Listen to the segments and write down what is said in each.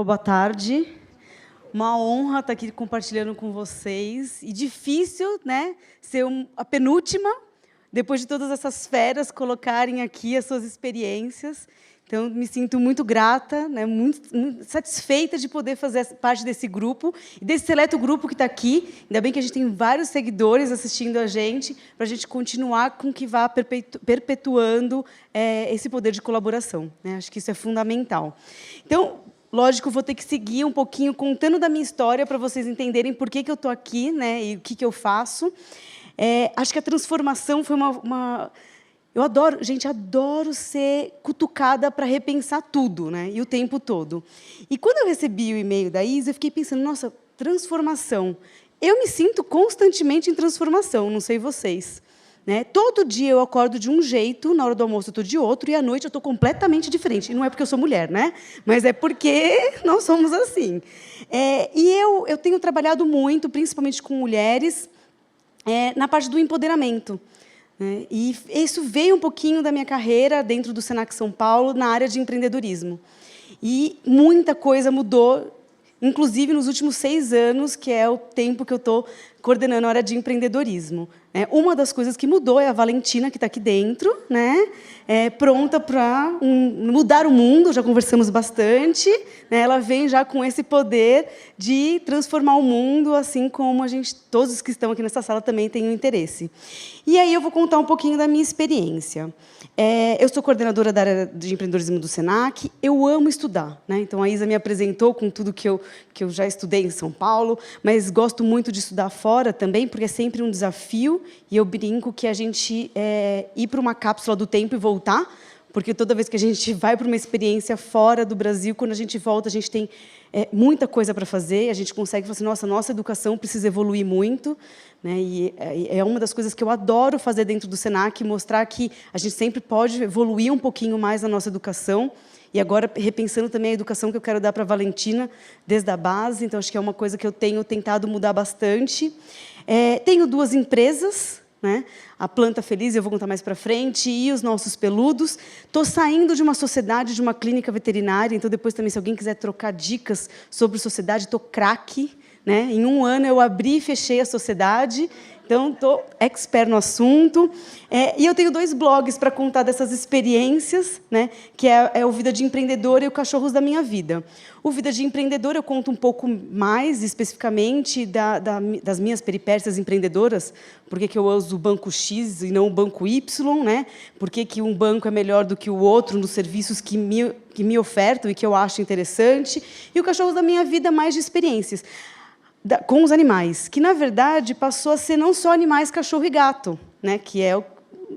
Boa tarde. Uma honra estar aqui compartilhando com vocês. E difícil, né, ser a penúltima, depois de todas essas feras, colocarem aqui as suas experiências. Então, me sinto muito grata, né, muito satisfeita de poder fazer parte desse grupo, e desse seleto grupo que está aqui. Ainda bem que a gente tem vários seguidores assistindo a gente, para a gente continuar com que vá perpetuando esse poder de colaboração, né? Acho que isso é fundamental. Então, lógico, vou ter que seguir um pouquinho contando da minha história para vocês entenderem por que eu estou aqui, né, e o que eu faço. Acho que a transformação foi Eu adoro, gente, adoro ser cutucada para repensar tudo, né, e o tempo todo. E quando eu recebi o e-mail da Isa, eu fiquei pensando, nossa, transformação. Eu me sinto constantemente em transformação, não sei vocês. Né? Todo dia eu acordo de um jeito, na hora do almoço eu estou de outro, e à noite eu estou completamente diferente. E não é porque eu sou mulher, né? Mas é porque nós somos assim. E eu tenho trabalhado muito, principalmente com mulheres, na parte do empoderamento. Né? E isso veio um pouquinho da minha carreira dentro do Senac São Paulo, na área de empreendedorismo. E muita coisa mudou, inclusive nos últimos 6 anos, que é o tempo que eu estou coordenando a área de empreendedorismo. Uma das coisas que mudou é a Valentina, que está aqui dentro, né? Pronta para mudar o mundo, já conversamos bastante. Né? Ela vem já com esse poder de transformar o mundo, assim como todos os que estão aqui nessa sala também têm um interesse. E aí eu vou contar um pouquinho da minha experiência. Eu sou coordenadora da área de empreendedorismo do Senac. Eu amo estudar, né? Então a Isa me apresentou com tudo que eu já estudei em São Paulo, mas gosto muito de estudar fora também, porque é sempre um desafio. E eu brinco que a gente ir para uma cápsula do tempo e voltar, porque toda vez que a gente vai para uma experiência fora do Brasil, quando a gente volta, a gente tem muita coisa para fazer, a gente consegue falar assim, nossa educação precisa evoluir muito. Né? E é uma das coisas que eu adoro fazer dentro do Senac, mostrar que a gente sempre pode evoluir um pouquinho mais na nossa educação. E agora, repensando também a educação que eu quero dar para a Valentina, desde a base, então acho que é uma coisa que eu tenho tentado mudar bastante. Tenho 2 empresas, né? A Planta Feliz, eu vou contar mais para frente, e os Nossos Peludos. Estou saindo de uma sociedade, de uma clínica veterinária, então depois também, se alguém quiser trocar dicas sobre sociedade, estou craque. Né? Em 1 ano, eu abri e fechei a sociedade, então estou expert no assunto. E eu tenho 2 blogs para contar dessas experiências, né? Que é o Vida de Empreendedora e o Cachorros da Minha Vida. O Vida de Empreendedora eu conto um pouco mais, especificamente, das minhas peripécias empreendedoras, por que eu uso o banco X e não o banco Y, né? Por que um banco é melhor do que o outro nos serviços que me ofertam e que eu acho interessante. E o Cachorros da Minha Vida, mais de experiências com os animais, que, na verdade, passou a ser não só animais, cachorro e gato, né, que é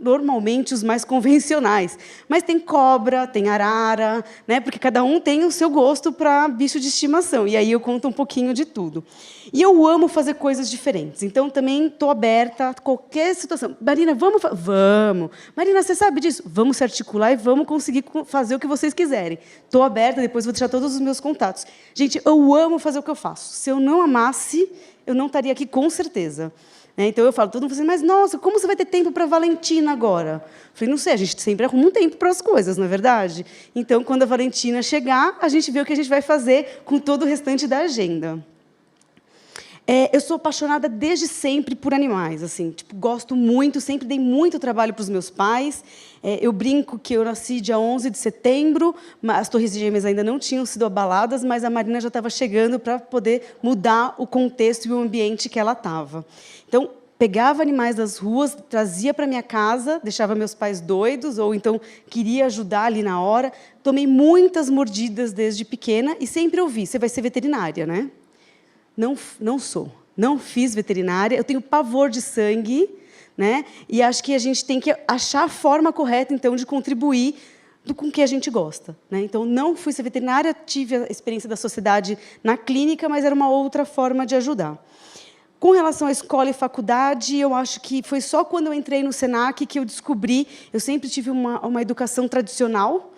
normalmente os mais convencionais. Mas tem cobra, tem arara, né, porque cada um tem o seu gosto para bicho de estimação. E aí eu conto um pouquinho de tudo. E eu amo fazer coisas diferentes. Então, também estou aberta a qualquer situação. Marina, vamos? Vamos. Marina, você sabe disso? Vamos se articular e vamos conseguir fazer o que vocês quiserem. Estou aberta, depois vou deixar todos os meus contatos. Gente, eu amo fazer o que eu faço. Se eu não amasse, eu não estaria aqui com certeza. Então, eu falo, todo mundo fala assim, mas, nossa, como você vai ter tempo para a Valentina agora? Eu falei, não sei, a gente sempre arruma um tempo para as coisas, não é verdade? Então, quando a Valentina chegar, a gente vê o que a gente vai fazer com todo o restante da agenda. Eu sou apaixonada desde sempre por animais, assim, tipo, gosto muito, sempre dei muito trabalho para os meus pais. Eu brinco que eu nasci dia 11 de setembro, as Torres Gêmeas ainda não tinham sido abaladas, mas a Marina já estava chegando para poder mudar o contexto e o ambiente que ela estava. Então, pegava animais das ruas, trazia para minha casa, deixava meus pais doidos, ou então queria ajudar ali na hora. Tomei muitas mordidas desde pequena e sempre ouvi, você vai ser veterinária, né? Não sou. Não fiz veterinária. Eu tenho pavor de sangue, né? E acho que a gente tem que achar a forma correta, então, de contribuir com o que a gente gosta. Né? Então, não fui ser veterinária, tive a experiência da sociedade na clínica, mas era uma outra forma de ajudar. Com relação à escola e faculdade, eu acho que foi só quando eu entrei no Senac que eu descobri... Eu sempre tive uma educação tradicional,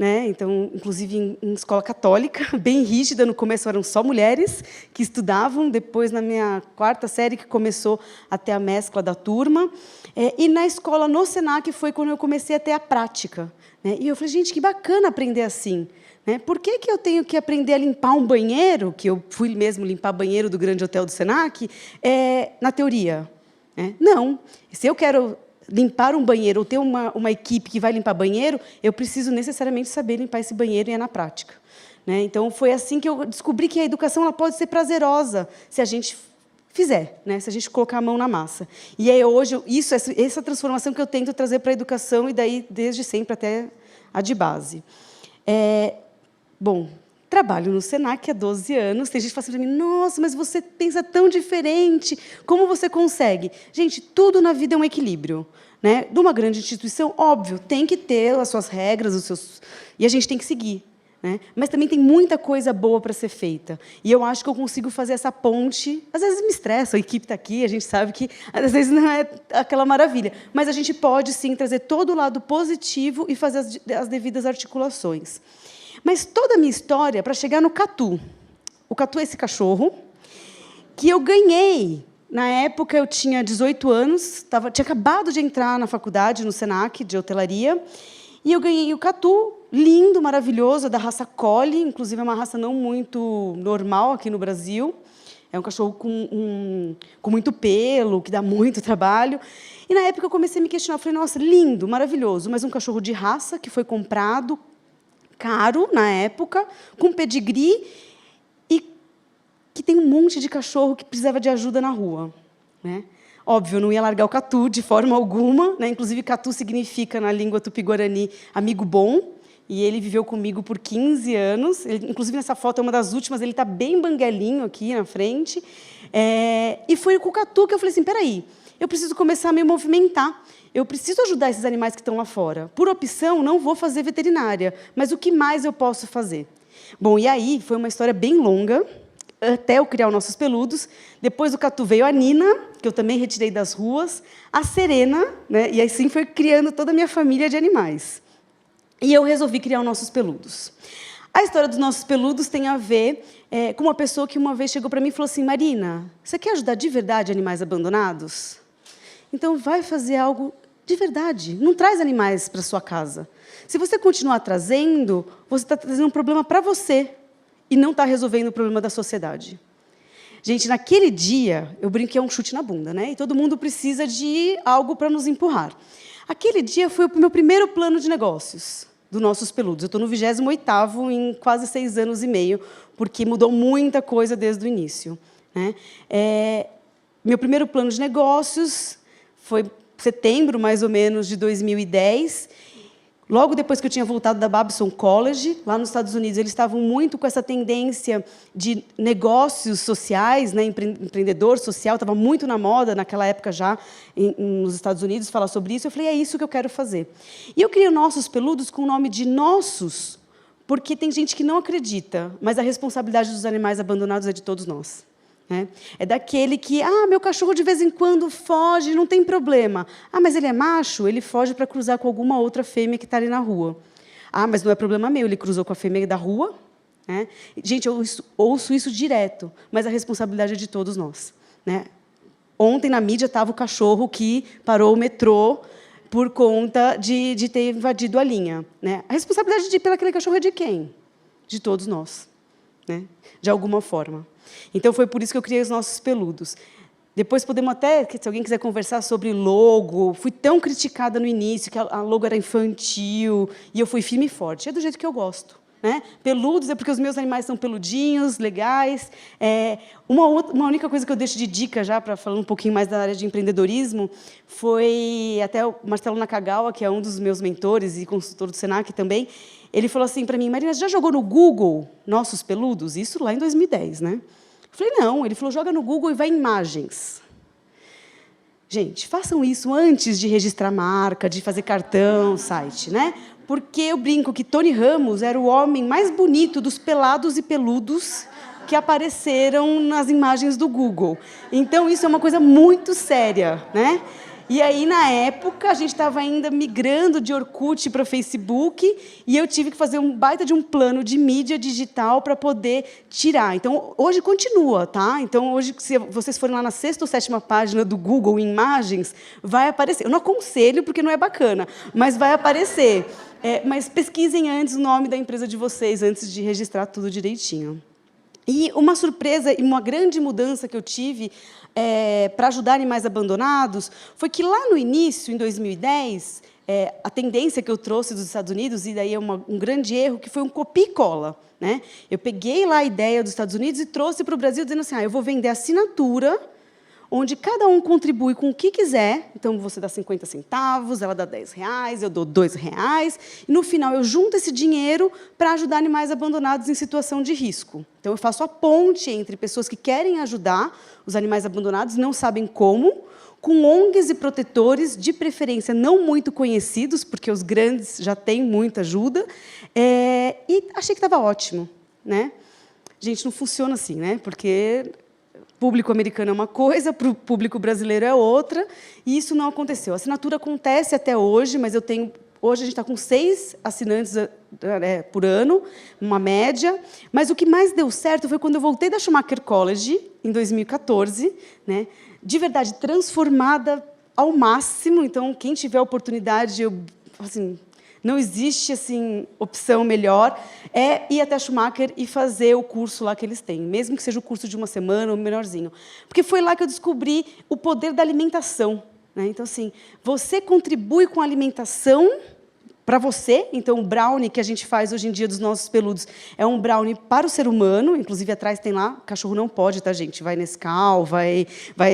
né? Então, inclusive em escola católica, bem rígida. No começo eram só mulheres que estudavam, depois, na minha 4ª série, que começou a ter a mescla da turma. E na escola, no Senac, foi quando eu comecei a ter a prática, né? E eu falei, gente, que bacana aprender assim. Né? Por que eu tenho que aprender a limpar um banheiro, que eu fui mesmo limpar banheiro do grande hotel do Senac, na teoria? Né? Não. Se eu quero limpar um banheiro ou ter uma equipe que vai limpar banheiro, eu preciso necessariamente saber limpar esse banheiro e é na prática. Né? Então, foi assim que eu descobri que a educação ela pode ser prazerosa se a gente fizer, né? Se a gente colocar a mão na massa. E aí, hoje, essa transformação que eu tento trazer para a educação, e daí, desde sempre, até a de base. Bom, trabalho no Senac há 12 anos. Tem gente que fala assim para mim, nossa, mas você pensa tão diferente. Como você consegue? Gente, tudo na vida é um equilíbrio. Né? De uma grande instituição, óbvio, tem que ter as suas regras, e a gente tem que seguir. Né? Mas também tem muita coisa boa para ser feita. E eu acho que eu consigo fazer essa ponte. Às vezes me estressa, a equipe está aqui, a gente sabe que às vezes não é aquela maravilha. Mas a gente pode, sim, trazer todo o lado positivo e fazer as devidas articulações. Mas toda a minha história, para chegar no Catu. O Catu é esse cachorro que eu ganhei. Na época, eu tinha 18 anos, tinha acabado de entrar na faculdade, no Senac, de hotelaria, e eu ganhei o Catu, lindo, maravilhoso, da raça Collie, inclusive é uma raça não muito normal aqui no Brasil. É um cachorro com muito pelo, que dá muito trabalho. E, na época, eu comecei a me questionar. Eu falei, nossa, lindo, maravilhoso, mas um cachorro de raça que foi comprado, caro, na época, com pedigree, e que tem um monte de cachorro que precisava de ajuda na rua. Né? Óbvio, eu não ia largar o Catu de forma alguma. Né? Inclusive, Catu significa, na língua tupi-guarani, amigo bom. E ele viveu comigo por 15 anos. Ele, inclusive, nessa foto, é uma das últimas, ele está bem banguelinho aqui na frente. E foi com o Catu que eu falei assim, peraí, eu preciso começar a me movimentar. Eu preciso ajudar esses animais que estão lá fora. Por opção, não vou fazer veterinária, mas o que mais eu posso fazer? Bom, e aí foi uma história bem longa, até eu criar os Nossos Peludos. Depois do Catu veio a Nina, que eu também retirei das ruas, a Serena, né? E assim foi criando toda a minha família de animais. E eu resolvi criar os Nossos Peludos. A história dos Nossos Peludos tem a ver com uma pessoa que uma vez chegou para mim e falou assim, Marina, você quer ajudar de verdade animais abandonados? Então, vai fazer algo de verdade. Não traz animais para sua casa. Se você continuar trazendo, você está trazendo um problema para você e não está resolvendo o problema da sociedade. Gente, naquele dia, eu brinquei um chute na bunda, né? E todo mundo precisa de algo para nos empurrar. Aquele dia foi o meu primeiro plano de negócios dos Nossos Peludos. Eu estou no 28º em quase 6 anos e meio, porque mudou muita coisa desde o início. Né? Meu primeiro plano de negócios foi setembro, mais ou menos, de 2010. Logo depois que eu tinha voltado da Babson College, lá nos Estados Unidos, eles estavam muito com essa tendência de negócios sociais, né, empreendedor social, estava muito na moda, naquela época já, nos Estados Unidos, falar sobre isso. Eu falei, é isso que eu quero fazer. E eu criei Nossos Peludos com o nome de Nossos, porque tem gente que não acredita, mas a responsabilidade dos animais abandonados é de todos nós. É daquele que, meu cachorro de vez em quando foge, não tem problema. Mas ele é macho, ele foge para cruzar com alguma outra fêmea que está ali na rua. Mas não é problema meu, ele cruzou com a fêmea da rua. Né? Gente, eu ouço isso direto, mas a responsabilidade é de todos nós. Né? Ontem, na mídia, estava o cachorro que parou o metrô por conta de ter invadido a linha. Né? A responsabilidade pelo aquele cachorro é de quem? De todos nós. Né? De alguma forma. Então, foi por isso que eu criei os Nossos Peludos. Depois podemos até, se alguém quiser conversar sobre logo, fui tão criticada no início, que a logo era infantil, e eu fui firme e forte. É do jeito que eu gosto. Né? Peludos é porque os meus animais são peludinhos, legais. Uma única coisa que eu deixo de dica, já para falar um pouquinho mais da área de empreendedorismo, foi até o Marcelo Nakagawa, que é um dos meus mentores e consultor do Senac também, ele falou assim para mim, Marina, você já jogou no Google Nossos Peludos? Isso lá em 2010, né? Eu falei, não. Ele falou, joga no Google e vai em imagens. Gente, façam isso antes de registrar marca, de fazer cartão, site, né? Porque eu brinco que Tony Ramos era o homem mais bonito dos pelados e peludos que apareceram nas imagens do Google. Então, isso é uma coisa muito séria, né? E aí, na época, a gente estava ainda migrando de Orkut para Facebook e eu tive que fazer um baita de um plano de mídia digital para poder tirar. Então, hoje continua, tá? Então, hoje, se vocês forem lá na 6ª ou 7ª página do Google em imagens, vai aparecer. Eu não aconselho, porque não é bacana, mas vai aparecer. Mas pesquisem antes o nome da empresa de vocês, antes de registrar tudo direitinho. E uma surpresa e uma grande mudança que eu tive para ajudar animais abandonados foi que, lá no início, em 2010, a tendência que eu trouxe dos Estados Unidos, e daí é um grande erro, que foi um copia e cola. Né? Eu peguei lá a ideia dos Estados Unidos e trouxe para o Brasil, dizendo assim, eu vou vender assinatura, onde cada um contribui com o que quiser. Então, você dá 50 centavos, ela dá R$10, eu dou R$2, e, no final, eu junto esse dinheiro para ajudar animais abandonados em situação de risco. Então, eu faço a ponte entre pessoas que querem ajudar os animais abandonados, não sabem como, com ONGs e protetores, de preferência não muito conhecidos, porque os grandes já têm muita ajuda, e achei que estava ótimo. Né? Gente, não funciona assim, né? Porque público americano é uma coisa, para o público brasileiro é outra, e isso não aconteceu. A assinatura acontece até hoje, mas hoje a gente está com 6 assinantes por ano, uma média. Mas o que mais deu certo foi quando eu voltei da Schumacher College, em 2014, né, de verdade, transformada ao máximo. Então, quem tiver a oportunidade, assim, não existe assim, opção melhor, ir até a Schumacher e fazer o curso lá que eles têm, mesmo que seja o curso de uma semana ou menorzinho. Porque foi lá que eu descobri o poder da alimentação. Né? Então, assim, você contribui com a alimentação para você. Então, o brownie que a gente faz hoje em dia dos nossos peludos é um brownie para o ser humano. Inclusive, atrás tem lá, cachorro não pode, tá, gente? Vai Nescau, vai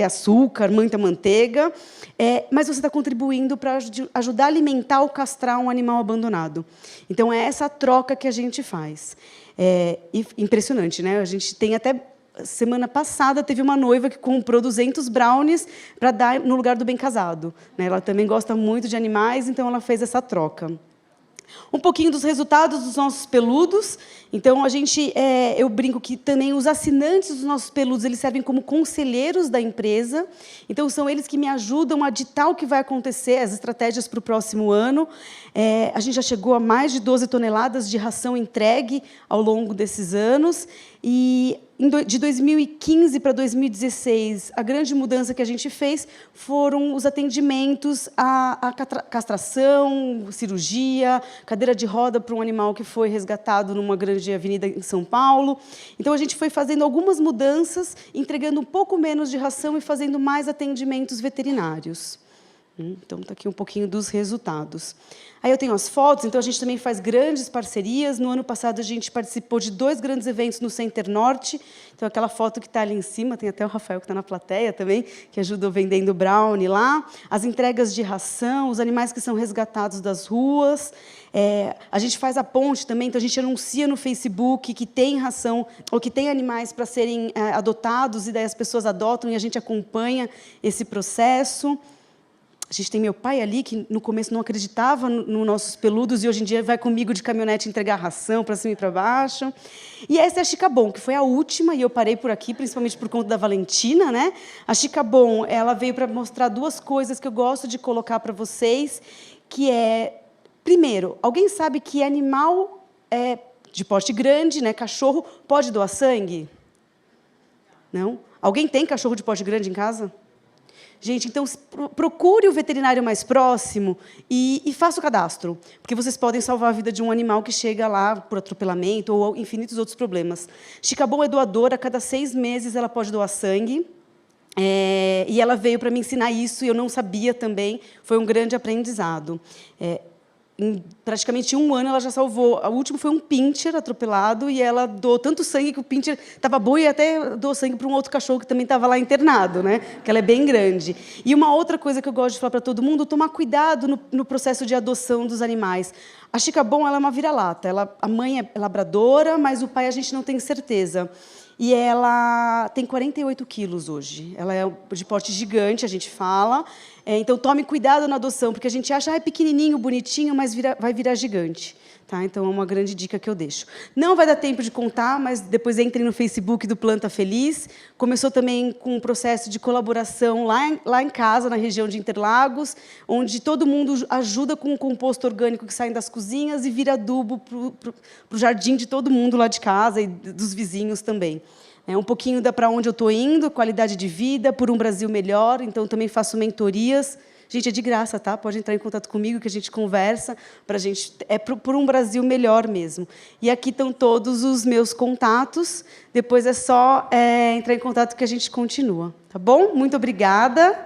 açúcar, muita manteiga. Mas você está contribuindo para ajudar a alimentar ou castrar um animal abandonado. Então, é essa troca que a gente faz. Impressionante, né? A gente tem até... Semana passada, teve uma noiva que comprou 200 brownies para dar no lugar do bem casado. Né? Ela também gosta muito de animais, então ela fez essa troca. Um pouquinho dos resultados dos nossos peludos. Então, eu brinco que também os assinantes dos nossos peludos eles servem como conselheiros da empresa. Então, são eles que me ajudam a ditar o que vai acontecer, as estratégias para o próximo ano. A gente já chegou a mais de 12 toneladas de ração entregue ao longo desses anos. E de 2015 para 2016, a grande mudança que a gente fez foram os atendimentos à castração, cirurgia, cadeira de roda para um animal que foi resgatado numa grande avenida em São Paulo. Então, a gente foi fazendo algumas mudanças, entregando um pouco menos de ração e fazendo mais atendimentos veterinários. Então, está aqui um pouquinho dos resultados. Aí eu tenho as fotos, então a gente também faz grandes parcerias. No ano passado, a gente participou de 2 grandes eventos no Center Norte. Então, aquela foto que está ali em cima, tem até o Rafael que está na plateia também, que ajudou vendendo brownie lá. As entregas de ração, os animais que são resgatados das ruas. A gente faz a ponte também, então a gente anuncia no Facebook que tem ração, ou que tem animais para serem adotados, e daí as pessoas adotam e a gente acompanha esse processo. A gente tem meu pai ali, que no começo não acreditava nos nossos peludos, e hoje em dia vai comigo de caminhonete entregar ração para cima e para baixo. E essa é a Chicabon, que foi a última, e eu parei por aqui, principalmente por conta da Valentina. Né? A Chicabon, ela veio para mostrar 2 coisas que eu gosto de colocar para vocês, que primeiro, alguém sabe que animal de porte grande, né, cachorro, pode doar sangue? Não? Alguém tem cachorro de porte grande em casa? Gente, então, procure o veterinário mais próximo e faça o cadastro, porque vocês podem salvar a vida de um animal que chega lá por atropelamento ou infinitos outros problemas. Chicabon é doadora, a cada 6 meses ela pode doar sangue, e ela veio para me ensinar isso, e eu não sabia também, foi um grande aprendizado. Em praticamente 1 ano, ela já salvou. O último foi um pincher atropelado, e ela doou tanto sangue que o pincher estava bom, e até doou sangue para um outro cachorro que também estava lá internado, né? Porque ela é bem grande. E uma outra coisa que eu gosto de falar para todo mundo, tomar cuidado no processo de adoção dos animais. A Chicabon, ela é uma vira-lata. A mãe é labradora, mas o pai a gente não tem certeza. E ela tem 48 quilos hoje. Ela é de porte gigante, a gente fala. Então, tome cuidado na adoção, porque a gente acha, é pequenininho, bonitinho, mas vai virar gigante. Tá? Então, é uma grande dica que eu deixo. Não vai dar tempo de contar, mas depois entrem no Facebook do Planta Feliz. Começou também com um processo de colaboração lá em casa, na região de Interlagos, onde todo mundo ajuda com o composto orgânico que sai das cozinhas e vira adubo para o jardim de todo mundo lá de casa e dos vizinhos também. Um pouquinho para onde eu estou indo, qualidade de vida, por um Brasil melhor. Então, também faço mentorias. Gente, é de graça, tá? Pode entrar em contato comigo, que a gente conversa. Por um Brasil melhor mesmo. E aqui estão todos os meus contatos. Depois é só entrar em contato que a gente continua. Tá bom? Muito obrigada.